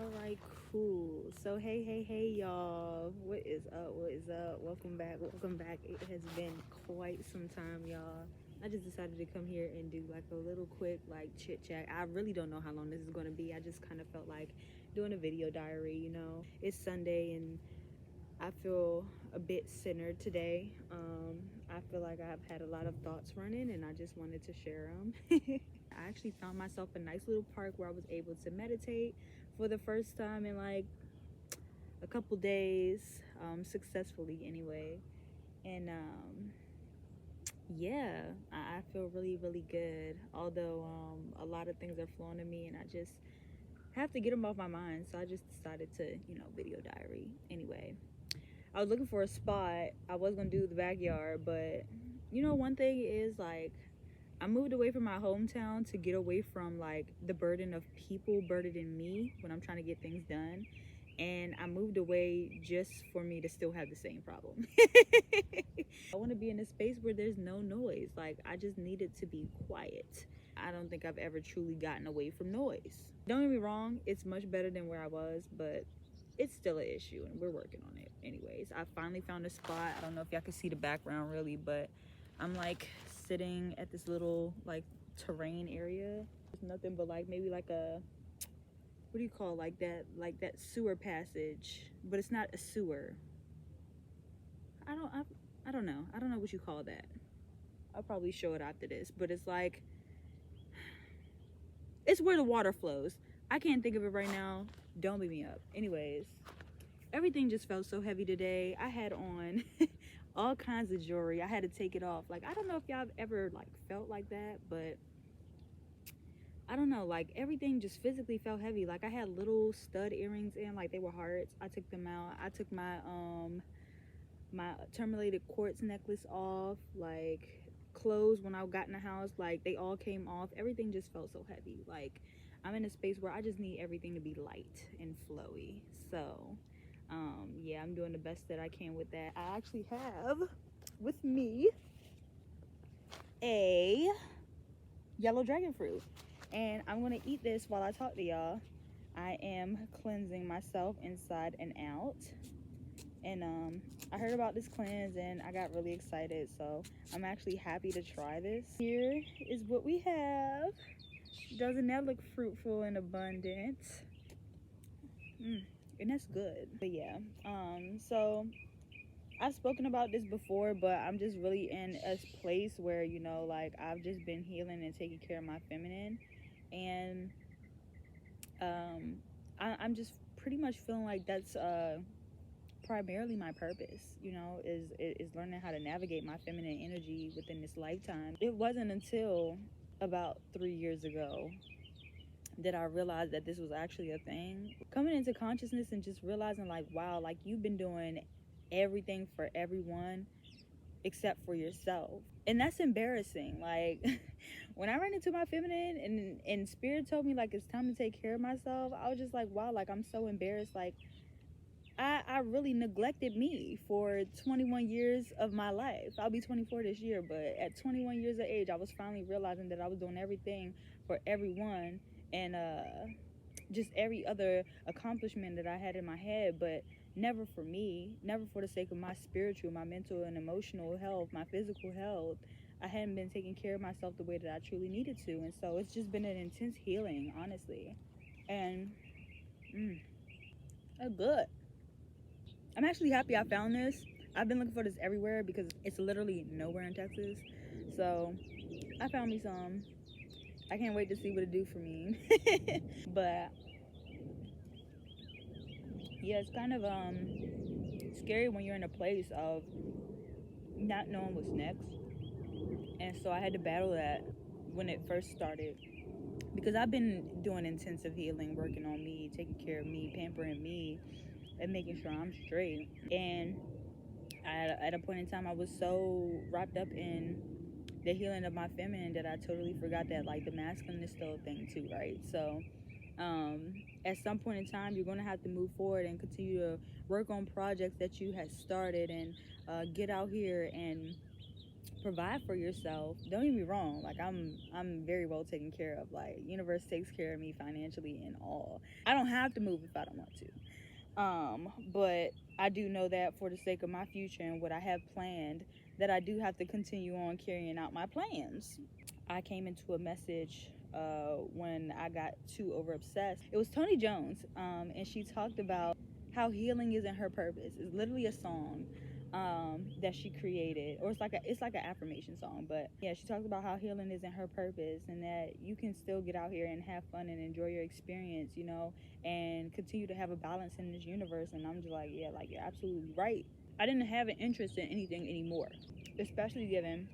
All right, cool. So hey y'all, what is up? Welcome back. It has been quite some time, y'all. I just decided to come here and do like a little quick like chit chat. I really don't know how long this is going to be. I just kind of felt like doing a video diary. It's Sunday and I feel a bit centered today. I feel like I've had a lot of thoughts running and I just wanted to share them. I actually found myself a nice little park where I was able to meditate for the first time in like a couple days, successfully anyway. And yeah, I feel really good. Although a lot of things are flowing to me and I just have to get them off my mind. So I just decided to, video diary anyway. I was looking for a spot. I was gonna do the backyard, but one thing is like I moved away from my hometown to get away from like the burden of people burdening me when I'm trying to get things done. And I moved away just for me to still have the same problem. I want to be in a space where there's no noise. Like I just needed to be quiet. I don't think I've ever truly gotten away from noise. Don't get me wrong, it's much better than where I was, but it's still an issue and we're working on it. Anyways, I finally found a spot. I don't know if y'all can see the background really, but I'm like sitting at this little like terrain area. There's nothing but like maybe like a, what do you call like that sewer passage, but it's not a sewer. I don't know. I don't know what you call that. I'll probably show it after this, but it's like it's where the water flows. I can't think of it right now. Don't beat me up. Anyways, everything just felt so heavy today. I had on all kinds of jewelry. I had to take it off. Like I don't know if y'all have ever like felt like that, but I don't know, like everything just physically felt heavy. Like I had little stud earrings in, like they were hearts. I took them out. I took my my terminated quartz necklace off. Like clothes when I got in the house, like they all came off. Everything just felt so heavy. Like I'm in a space where I just need everything to be light and flowy. So yeah, I'm doing the best that I can with that. I actually have with me a yellow dragon fruit, and I'm gonna eat this while I talk to y'all. I am cleansing myself inside and out, and I heard about this cleanse and I got really excited, so I'm actually happy to try this. Here is what we have. Doesn't that look fruitful and abundant? And that's good. But yeah, so I've spoken about this before, but I'm just really in a place where, like I've just been healing and taking care of my feminine. And I'm just pretty much feeling like that's primarily my purpose, is learning how to navigate my feminine energy within this lifetime. It wasn't until about 3 years ago that I realized that this was actually a thing. Coming into consciousness and just realizing like, wow, like you've been doing everything for everyone except for yourself. And that's embarrassing. Like when I ran into my feminine and spirit told me like it's time to take care of myself, I was just like, wow, like I'm so embarrassed. Like I really neglected me for 21 years of my life. I'll be 24 this year, but at 21 years of age, I was finally realizing that I was doing everything for everyone and just every other accomplishment that I had in my head, but never for me, never for the sake of my spiritual, my mental and emotional health, my physical health. I hadn't been taking care of myself the way that I truly needed to, and so it's just been an intense healing, honestly. And good. I'm actually happy I found this. I've been looking for this everywhere because it's literally nowhere in Texas. So I found me some. I can't wait to see what it do for me. But yeah, it's kind of scary when you're in a place of not knowing what's next. And so I had to battle that when it first started, because I've been doing intensive healing, working on me, taking care of me, pampering me, and making sure I'm straight. And at a point in time, I was so wrapped up in the healing of my feminine that I totally forgot that like the masculine is still a thing too, right? So at some point in time, you're going to have to move forward and continue to work on projects that you had started and get out here and provide for yourself. Don't get me wrong, like I'm very well taken care of. Like, universe takes care of me financially and all. I don't have to move if I don't want to. But I do know that for the sake of my future and what I have planned, that I do have to continue on carrying out my plans. I came into a message when I got too over obsessed. It was Tony Jones, and she talked about how healing isn't her purpose. It's literally a song that she created, or it's like an affirmation song. But yeah, she talks about how healing isn't her purpose, and that you can still get out here and have fun and enjoy your experience, you know, and continue to have a balance in this universe. And I'm just like, yeah, like, you're absolutely right. I didn't have an interest in anything anymore, especially given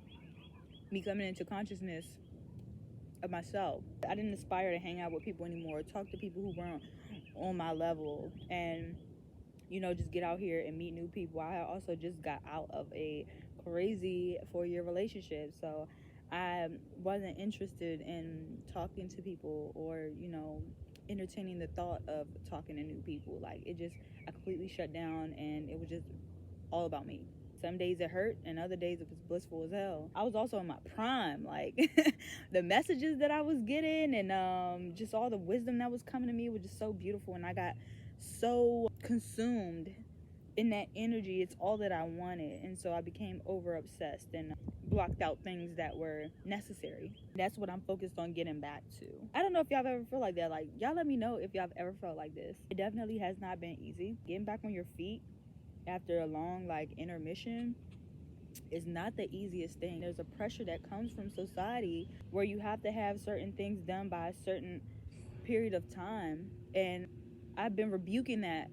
me coming into consciousness of myself. I didn't aspire to hang out with people anymore, talk to people who weren't on my level, and, you know, just get out here and meet new people. I also just got out of a crazy 4-year relationship, so I wasn't interested in talking to people or, you know, entertaining the thought of talking to new people. Like, I completely shut down, and it was just all about me. Some days it hurt, and other days it was blissful as hell. I was also in my prime. Like, the messages that I was getting and just all the wisdom that was coming to me was just so beautiful, and I got so consumed in that energy. It's all that I wanted, and so I became over obsessed and blocked out things that were necessary. That's what I'm focused on getting back to. I don't know if y'all ever feel like that. Like, y'all let me know if y'all have ever felt like this. It definitely has not been easy. Getting back on your feet after a long, like, intermission is not the easiest thing. There's a pressure that comes from society where you have to have certain things done by a certain period of time, and I've been rebuking that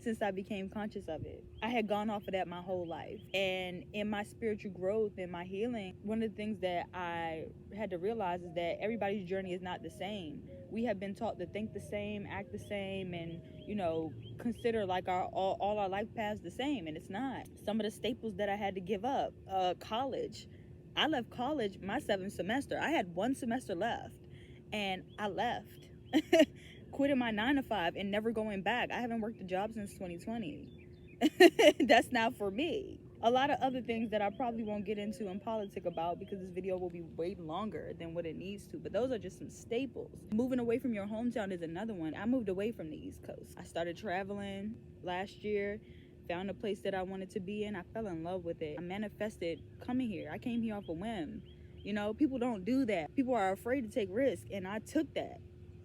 since I became conscious of it. I had gone off of that my whole life, and in my spiritual growth and my healing, one of the things that I had to realize is that everybody's journey is not the same. We have been taught to think the same, act the same, and, you know, consider like all our life paths the same, and it's not. Some of the staples that I had to give up, college. I left college my 7th semester. I had 1 semester left, and I left. Quitting my 9 to 5 and never going back. I haven't worked a job since 2020. That's not for me. A lot of other things that I probably won't get into in politics about, because this video will be way longer than what it needs to, but those are just some staples. Moving away from your hometown is another one. I moved away from the East Coast. I started traveling last year, found a place that I wanted to be in. I fell in love with it. I manifested coming here. I came here off a whim. You know, people don't do that. People are afraid to take risks, and I took that.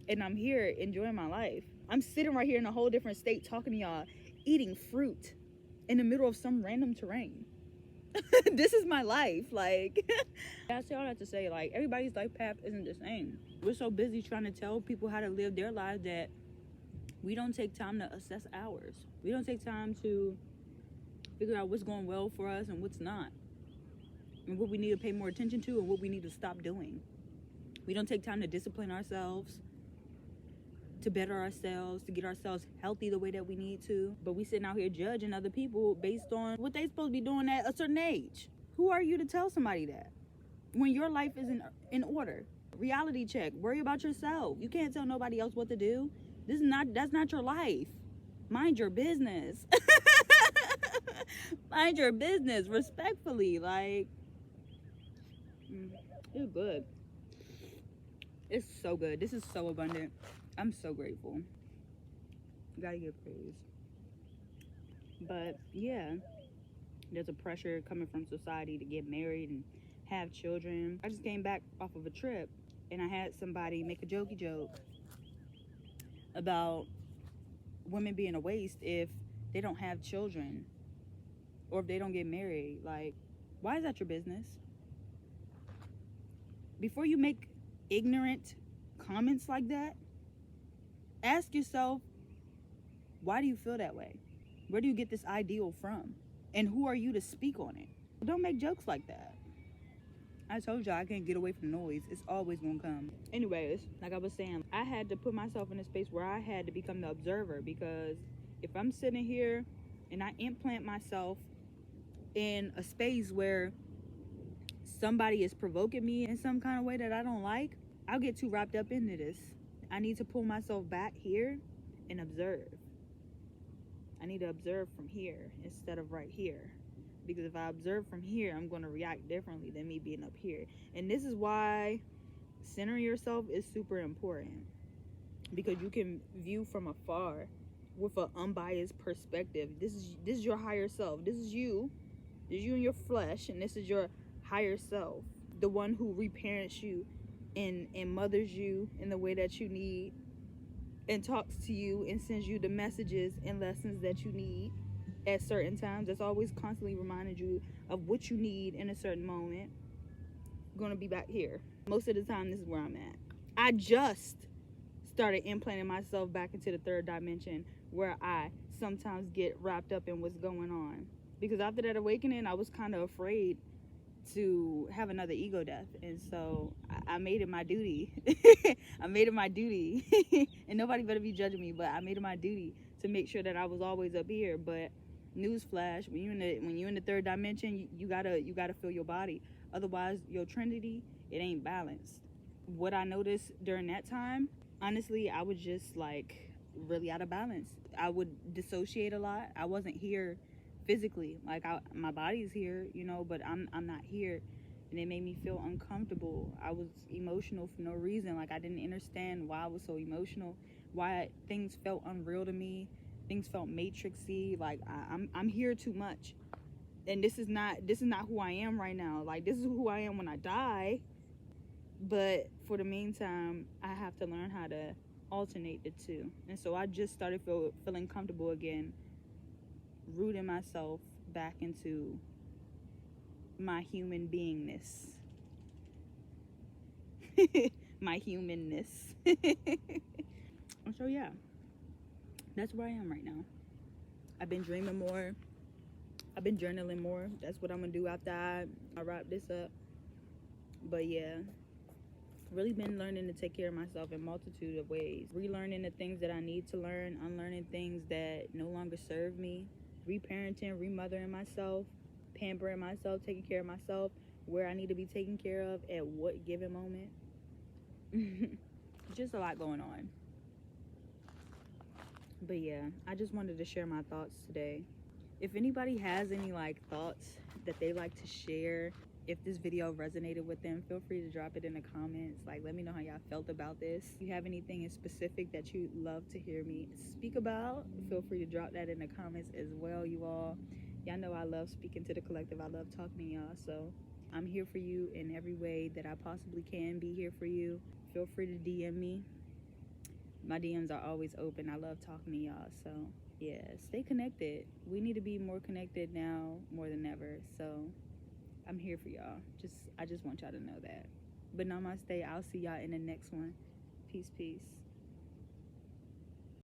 And I'm here enjoying my life. I'm sitting right here in a whole different state talking to y'all, eating fruit in the middle of some random terrain. This is my life. Like, I say all that to say, like, everybody's life path isn't the same. We're so busy trying to tell people how to live their lives that we don't take time to assess ours. We don't take time to figure out what's going well for us and what's not, and what we need to pay more attention to and what we need to stop doing. We don't take time to discipline ourselves, to better ourselves, to get ourselves healthy the way that we need to. But we sitting out here judging other people based on what they supposed to be doing at a certain age. Who are you to tell somebody that when your life is in order? Reality check. Worry about yourself. You can't tell nobody else what to do. That's not your life. Mind your business. Mind your business respectfully. Like, it's good. It's so good. This is so abundant. I'm so grateful. Gotta give praise. But yeah, there's a pressure coming from society to get married and have children. I just came back off of a trip, and I had somebody make a jokey joke about women being a waste if they don't have children or if they don't get married. Like, why is that your business? Before you make ignorant comments like that, ask yourself, why do you feel that way? Where do you get this ideal from? And who are you to speak on it? Don't make jokes like that. I told y'all I can't get away from noise. It's always gonna come. Anyways, like I was saying, I had to put myself in a space where I had to become the observer, because if I'm sitting here and I implant myself in a space where somebody is provoking me in some kind of way that I don't like, I'll get too wrapped up into this. I need to pull myself back here and observe. I need to observe from here instead of right here, because if I observe from here, I'm going to react differently than me being up here. And this is why centering yourself is super important, because you can view from afar with an unbiased perspective. This is your higher self. This is you in your flesh, and this is your higher self, the one who reparents you and mothers you in the way that you need, and talks to you and sends you the messages and lessons that you need at certain times. That's always constantly reminding you of what you need in a certain moment. I'm gonna be back here. Most of the time, this is where I'm at. I just started implanting myself back into the third dimension, where I sometimes get wrapped up in what's going on. Because after that awakening, I was kind of afraid to have another ego death, and so I made it my duty. I made it my duty, and nobody better be judging me, but I made it my duty to make sure that I was always up here. But newsflash, when you in the third dimension, you gotta feel your body. Otherwise, your trinity, it ain't balanced. What I noticed during that time, honestly, I was just like really out of balance. I would dissociate a lot. I wasn't here physically, like my body's here, you know, but I'm not here, and it made me feel uncomfortable. I was emotional for no reason. Like, I didn't understand why I was so emotional, why things felt unreal to me, things felt matrixy. Like, I'm here too much, and this is not who I am right now. Like, this is who I am when I die, but for the meantime, I have to learn how to alternate the two. And so I just started feeling comfortable again, rooting myself back into my human beingness. My humanness. So yeah, that's where I am right now. I've been dreaming more. I've been journaling more. That's what I'm gonna do after I wrap this up. But yeah, really been learning to take care of myself in a multitude of ways. Relearning the things that I need to learn, unlearning things that no longer serve me, reparenting, remothering myself, pampering myself, taking care of myself where I need to be taken care of at what given moment. Just a lot going on. But yeah, I just wanted to share my thoughts today. If anybody has any like thoughts that they like to share, if this video resonated with them, feel free to drop it in the comments. Like, let me know how y'all felt about this. If you have anything in specific that you'd love to hear me speak about, feel free to drop that in the comments as well, you all. Y'all know I love speaking to the collective. I love talking to y'all. So I'm here for you in every way that I possibly can be here for you. Feel free to DM me. My DMs are always open. I love talking to y'all. So yeah, stay connected. We need to be more connected now more than ever. So I'm here for y'all. I just want y'all to know that. But namaste. I'll see y'all in the next one. Peace, peace.